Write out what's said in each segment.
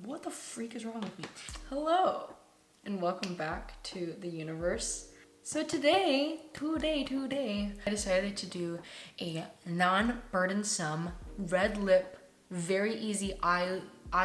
What the freak is wrong with me? Hello, and welcome back to the universe. So today, I decided to do a non-burdensome red lip, very easy eye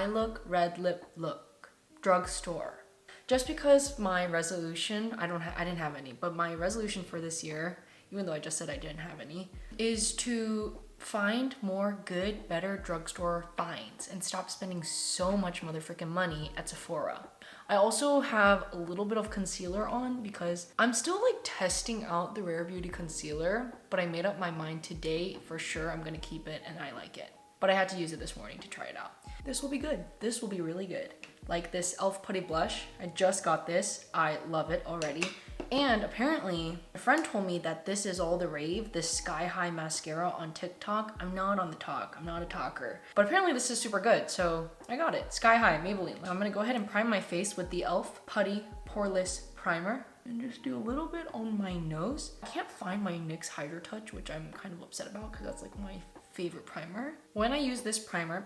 look, red lip look, drugstore. Just because my resolution, I didn't have any, but my resolution for this year, even though I just said I didn't have any, is to find more good, better drugstore finds and stop spending so much motherfucking money at Sephora. I also have a little bit of concealer on because I'm still like testing out the Rare Beauty concealer, but I made up my mind today for sure I'm gonna keep it and I like it. But I had to use it this morning to try it out. This will be good. This will be really good. Like this e.l.f. Putty Blush. I just got this. I love it already. And apparently, a friend told me that this is all the rave, this Sky High mascara on TikTok. I'm not on the talk. I'm not a talker. But apparently this is super good, so I got it. Sky High, Maybelline. I'm gonna go ahead and prime my face with the e.l.f. Putty Poreless Primer. And just do a little bit on my nose. I can't find my NYX Hydro Touch, which I'm kind of upset about because that's like my favorite primer. When I use this primer,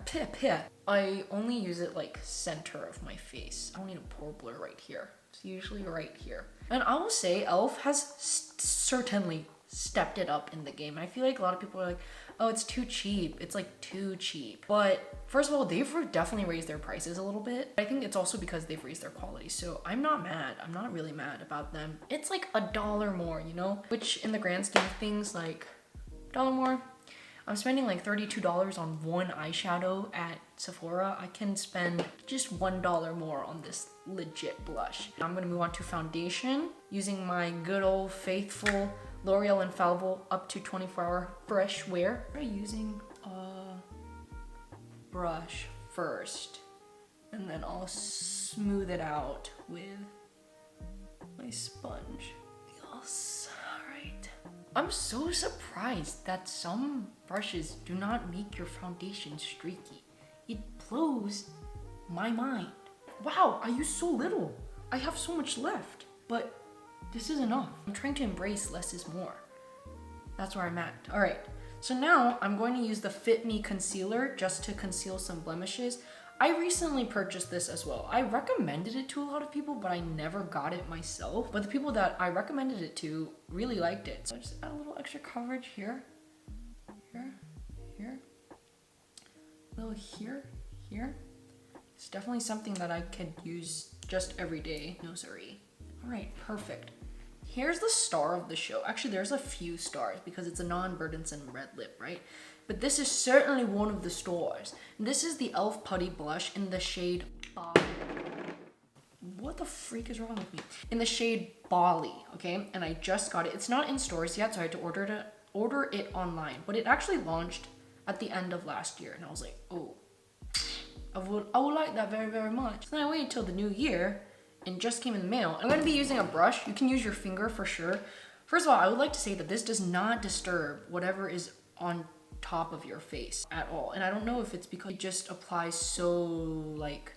I only use it like center of my face. I don't need a pore blur right here. It's usually right here. And I will say e.l.f. has certainly stepped it up in the game. I feel like a lot of people are like, oh, it's too cheap. It's like too cheap. But first of all, they've definitely raised their prices a little bit. I think it's also because they've raised their quality. So I'm not mad. I'm not really mad about them. It's like $1 more, you know? Which in the grand scheme of things, like $1 more. I'm spending like $32 on one eyeshadow at Sephora. I can spend just $1 more on this legit blush. I'm gonna move on to foundation using my good old faithful L'Oreal Infallible up to 24-hour freshwear. I'm using a brush first, and then I'll smooth it out with my sponge. Yes, all right. I'm so surprised that some brushes do not make your foundation streaky. It blows my mind. Wow, I use so little. I have so much left, but this is enough. I'm trying to embrace less is more. That's where I'm at. All right, so now I'm going to use the Fit Me Concealer just to conceal some blemishes. I recently purchased this as well. I recommended it to a lot of people, but I never got it myself. But the people that I recommended it to really liked it. So I just add a little extra coverage here, here, a little here. It's definitely something that I could use just every day. No sorry. All right, perfect. Here's the star of the show. Actually, there's a few stars because it's a non-burdensome red lip, right? But this is certainly one of the stars. This is the e.l.f. Putty Blush in the shade What the freak is wrong with me? In the shade Bali, okay? And I just got it. It's not in stores yet, so I had to order it online. But it actually launched at the end of last year, and I was like, oh, I would like that very, very much. So then I waited till the new year, and just came in the mail. I'm gonna be using a brush. You can use your finger for sure. First of all, I would like to say that this does not disturb whatever is on top of your face at all. And I don't know if it's because it just applies so like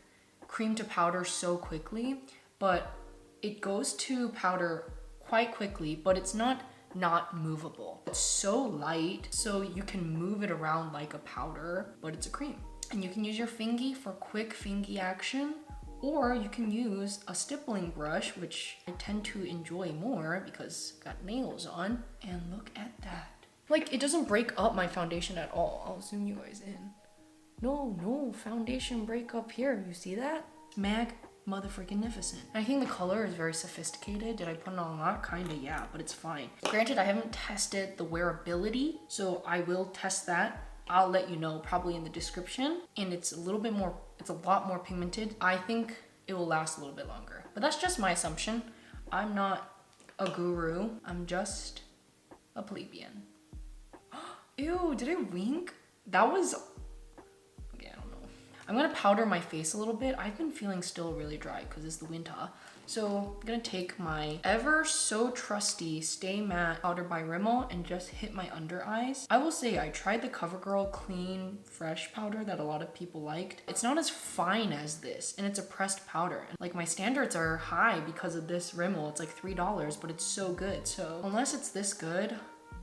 cream to powder so quickly, but it goes to powder quite quickly, but it's not movable. It's so light, so you can move it around like a powder, but it's a cream. And you can use your fingy for quick fingy action, or you can use a stippling brush, which I tend to enjoy more because I got nails on. And look at that. Like, it doesn't break up my foundation at all. I'll zoom you guys in. No foundation break up here. You see that? Motherfreaking-nificent. I think the color is very sophisticated. Did I put it on a lot? Kinda, yeah, but it's fine. Granted, I haven't tested the wearability, so I will test that. I'll let you know probably in the description. And it's a lot more pigmented. I think it will last a little bit longer. But that's just my assumption. I'm not a guru. I'm just a plebeian. Ew, did I wink? That was, okay, I don't know. I'm gonna powder my face a little bit. I've been feeling still really dry because it's the winter. So I'm gonna take my ever so trusty Stay Matte powder by Rimmel and just hit my under eyes. I will say I tried the CoverGirl Clean Fresh powder that a lot of people liked. It's not as fine as this, and it's a pressed powder. Like, my standards are high because of this Rimmel. It's like $3, but it's so good. So unless it's this good,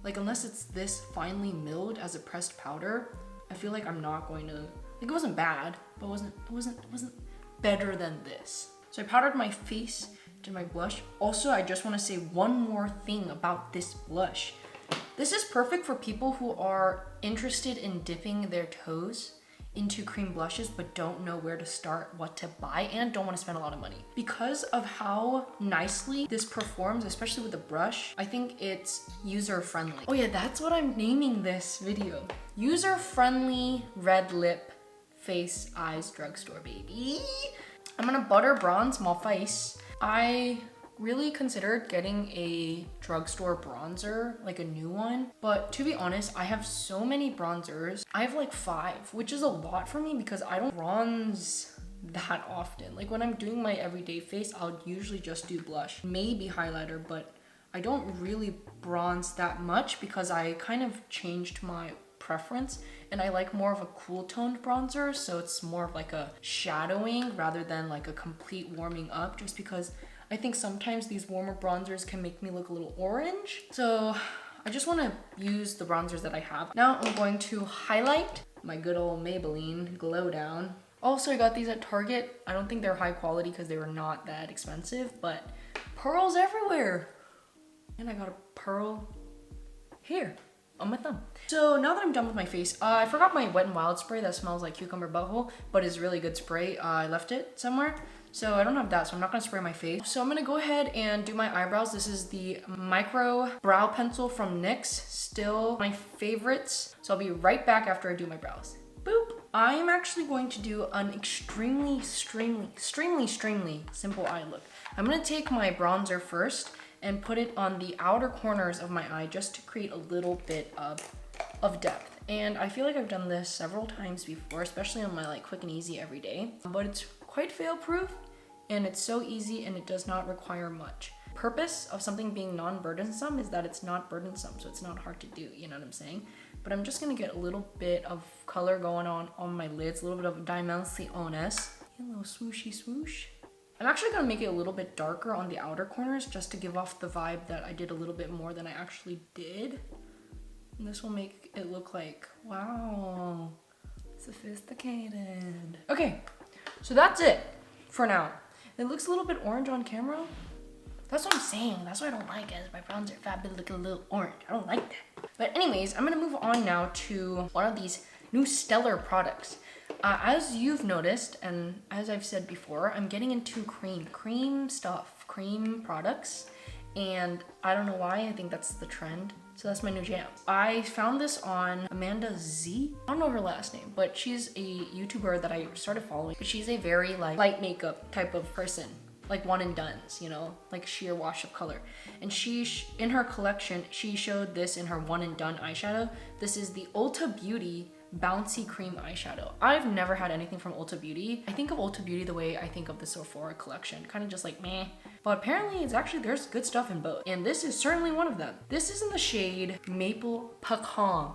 like unless it's this finely milled as a pressed powder, I feel like I'm not going to Like, it wasn't bad, but it wasn't better than this. So I powdered my face, did my blush. Also, I just want to say one more thing about this blush. This is perfect for people who are interested in dipping their toes into cream blushes but don't know where to start, what to buy, and don't want to spend a lot of money. Because of how nicely this performs, especially with the brush, I think it's user-friendly. Oh yeah, that's what I'm naming this video. User-friendly red lip, face, eyes, drugstore, baby. I'm gonna butter bronze my face. I really considered getting a drugstore bronzer, like a new one, but to be honest, I have so many bronzers. I have like 5, which is a lot for me because I don't bronze that often. Like when I'm doing my everyday face, I'll usually just do blush, maybe highlighter, but I don't really bronze that much because I kind of changed my preference and I like more of a cool toned bronzer, so it's more of like a shadowing rather than like a complete warming up, just because I think sometimes these warmer bronzers can make me look a little orange. So I just want to use the bronzers that I have. Now I'm going to highlight my good old Maybelline Glo Down. Also, I got these at Target. I don't think they're high quality because they were not that expensive, but pearls everywhere. And I got a pearl here on my thumb. So now that I'm done with my face, I forgot my Wet n Wild spray that smells like cucumber butthole, but is really good spray. I left it somewhere. So I don't have that, so I'm not gonna spray my face. So I'm gonna go ahead and do my eyebrows. This is the micro brow pencil from NYX, still my favorites. So I'll be right back after I do my brows. Boop. I am actually going to do an extremely simple eye look. I'm gonna take my bronzer first and put it on the outer corners of my eye just to create a little bit of depth. And I feel like I've done this several times before, especially on my like quick and easy everyday, but it's quite fail proof and it's so easy and it does not require much. Purpose of something being non-burdensome is that it's not burdensome, so it's not hard to do, you know what I'm saying? But I'm just gonna get a little bit of color going on my lids, a little bit of dimensiones, a little swooshy swoosh. I'm actually gonna make it a little bit darker on the outer corners just to give off the vibe that I did a little bit more than I actually did. And this will make it look like, wow, sophisticated. Okay, so that's it for now. It looks a little bit orange on camera. That's what I'm saying. That's what I don't like, as my browns are fat but look a little orange. I don't like that. But anyways, I'm gonna move on now to one of these new stellar products. As you've noticed, and as I've said before, I'm getting into cream stuff, cream products. And I don't know why, I think that's the trend. So that's my new jam. I found this on Amanda Z. I don't know her last name, but she's a YouTuber that I started following. But she's a very like light makeup type of person, like one and dones, you know, like sheer wash of color. And in her collection, she showed this in her one and done eyeshadow. This is the Ulta Beauty Bouncy Cream Eyeshadow. I've never had anything from Ulta Beauty. I think of Ulta Beauty the way I think of the Sephora collection, kind of just like meh. But apparently there's good stuff in both. And this is certainly one of them. This is in the shade Maple Pecan.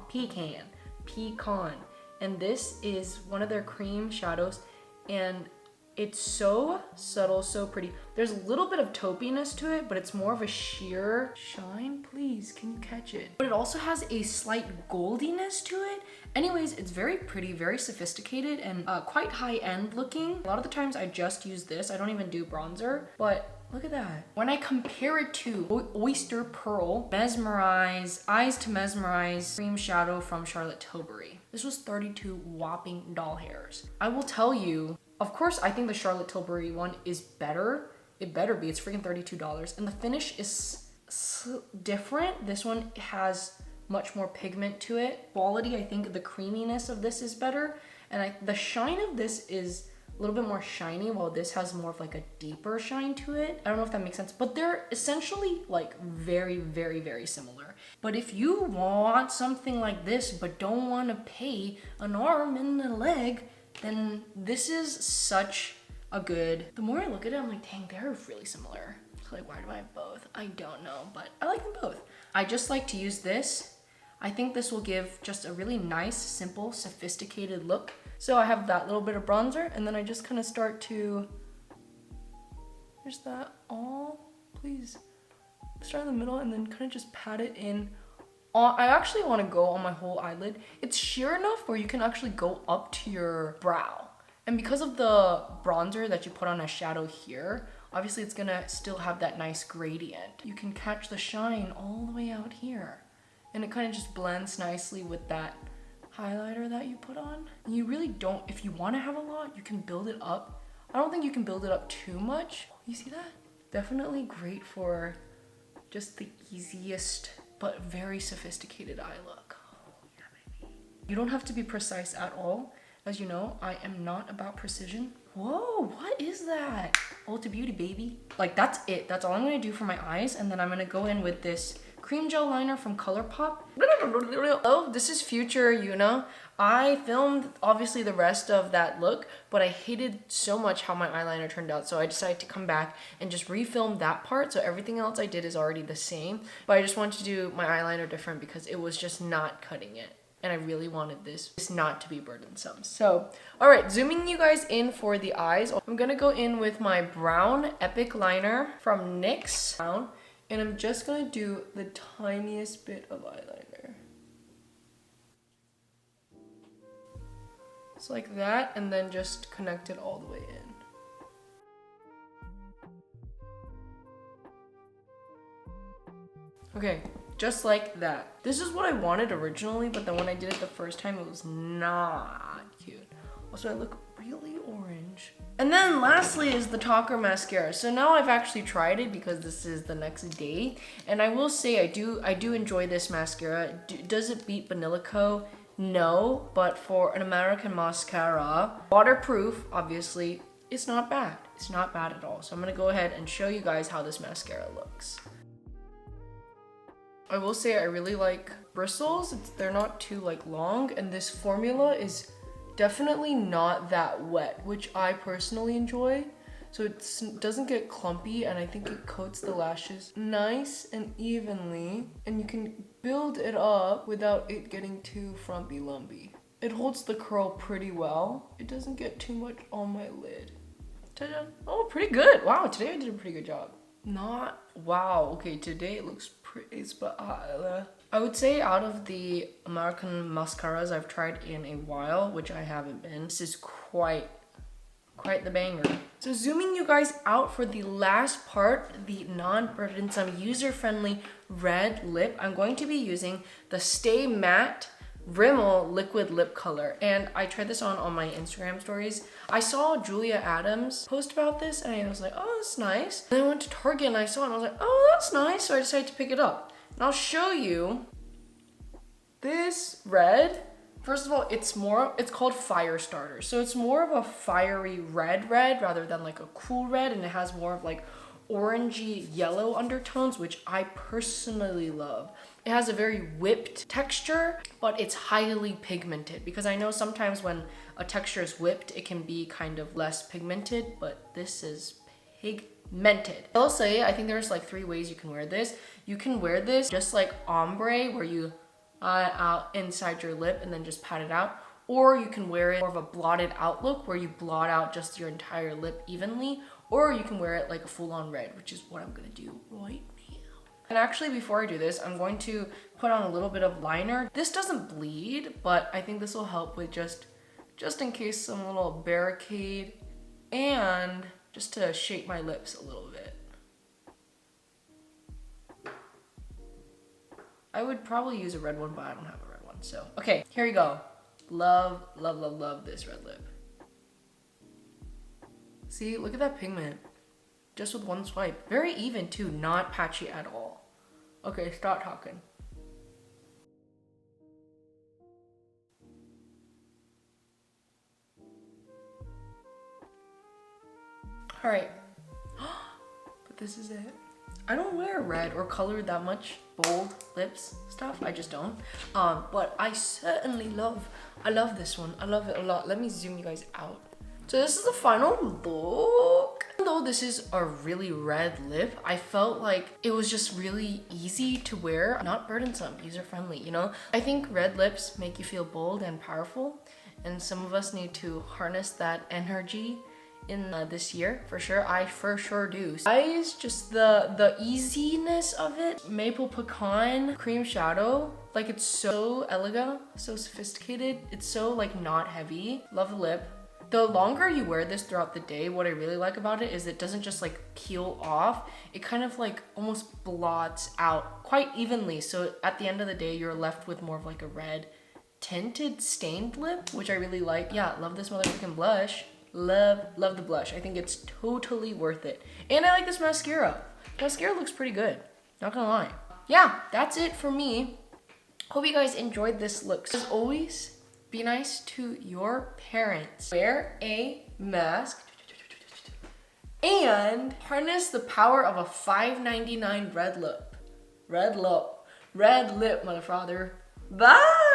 And this is one of their cream shadows. And it's so subtle, so pretty. There's a little bit of taupiness to it, but it's more of a sheer shine. Please, can you catch it? But it also has a slight goldiness to it. Anyways, it's very pretty, very sophisticated, and quite high-end looking. A lot of the times I just use this. I don't even do bronzer, but look at that. When I compare it to Oyster Pearl Eyes to Mesmerize Cream Shadow from Charlotte Tilbury. This was 32 whopping doll hairs. I will tell you, of course, I think the Charlotte Tilbury one is better. It better be. It's freaking $32. And the finish is different. This one has much more pigment to it. Quality, I think the creaminess of this is better. And the shine of this is a little bit more shiny, while this has more of like a deeper shine to it. I don't know if that makes sense, but they're essentially like very, very, very similar. But if you want something like this, but don't want to pay an arm and a leg, then this is such a good. The more I look at it, I'm like, dang, they're really similar. So like, why do I have both? I don't know, but I like them both. I just like to use this. I think this will give just a really nice, simple, sophisticated look. So I have that little bit of bronzer, and then I just kind of start to, there's that, oh, please. Start in the middle and then kind of just pat it in I actually want to go on my whole eyelid. It's sheer enough where you can actually go up to your brow. And because of the bronzer that you put on a shadow here, obviously it's gonna still have that nice gradient. You can catch the shine all the way out here. And it kind of just blends nicely with that highlighter that you put on. And you really don't, if you want to have a lot, you can build it up. I don't think you can build it up too much. You see that? Definitely great for just the easiest but very sophisticated eye look. Oh, yeah, baby. You don't have to be precise at all. As you know, I am not about precision. Whoa, what is that? Ulta Beauty, baby. Like, that's it. That's all I'm gonna do for my eyes. And then I'm gonna go in with this cream gel liner from ColourPop. Oh, this is future Yuna. I filmed, obviously, the rest of that look, but I hated so much how my eyeliner turned out, so I decided to come back and just refilm that part, so everything else I did is already the same, but I just wanted to do my eyeliner different because it was just not cutting it. And I really wanted this not to be burdensome. So, all right, zooming you guys in for the eyes. I'm gonna go in with my brown Epik liner from NYX Brown, and I'm just gonna do the tiniest bit of eyeliner. Just like that, and then just connect it all the way in. Okay. Just like that. This is what I wanted originally, but then when I did it the first time, it was not cute. Also, I look really orange. And then lastly is the Talker mascara. So now I've actually tried it because this is the next day. And I will say I do enjoy this mascara. Does it beat Vanilla Co? No, but for an American mascara, waterproof, obviously, it's not bad. It's not bad at all. So I'm gonna go ahead and show you guys how this mascara looks. I will say I really like bristles. They're not too like long, and this formula is definitely not that wet, which I personally enjoy. So it doesn't get clumpy, and I think it coats the lashes nice and evenly, and you can build it up without it getting too frumpy lumpy. It holds the curl pretty well. It doesn't get too much on my lid. Ta-da. Oh, pretty good. Wow, today I did a pretty good job. Not, wow, okay, today it looks pretty spectacular. I would say out of the American mascaras I've tried in a while, which I haven't been, this is quite the banger. So zooming you guys out for the last part, the non-burdensome, user-friendly red lip, I'm going to be using the Stay Matte Rimmel liquid lip color, and I tried this on my Instagram stories. I saw Julia Adams post about this, and I was like, oh, that's nice. Then I went to Target and I saw it, and I was like, oh, that's nice. So I decided to pick it up, and I'll show you this red. First of all, it's called Fire Starter, so it's more of a fiery red rather than like a cool red, and it has more of like orangey yellow undertones, which I personally love. It has a very whipped texture, but it's highly pigmented, because I know sometimes when a texture is whipped, it can be kind of less pigmented, but this is pigmented. I'll say, I think there's like 3 ways you can wear this. You can wear this just like ombre, where you out inside your lip and then just pat it out, or you can wear it more of a blotted out look, where you blot out just your entire lip evenly, or you can wear it like a full-on red, which is what I'm gonna do right now. And actually, before I do this, I'm going to put on a little bit of liner. This doesn't bleed, but I think this will help with just in case, some little barricade, and just to shape my lips a little bit. I would probably use a red one, but I don't have a red one, so. Okay, here you go. Love, love, love, love this red lip. See, look at that pigment. Just with one swipe. Very even too, not patchy at all. Okay, stop talking. All right, but this is it. I don't wear red or color that much bold lips stuff. I just don't. But I certainly I love this one. I love it a lot. Let me zoom you guys out. So this is the final look. Even though this is a really red lip, I felt like it was just really easy to wear, not burdensome, user-friendly, you know? I think red lips make you feel bold and powerful, and some of us need to harness that energy in this year, for sure. I for sure do. Guys, just the easiness of it. Maple Pecan cream shadow. Like, it's so elegant, so sophisticated. It's so like not heavy. Love the lip. The longer you wear this throughout the day, what I really like about it is it doesn't just like peel off. It kind of like almost blots out quite evenly. So at the end of the day, you're left with more of like a red tinted stained lip, which I really like. Yeah, love this motherfucking blush. Love the blush. I think it's totally worth it. And I like this mascara. Mascara looks pretty good, not gonna lie. Yeah, that's it for me. Hope you guys enjoyed this look. As always, be nice to your parents. Wear a mask and harness the power of a $5.99 red lip. Red lip, motherfather. Bye!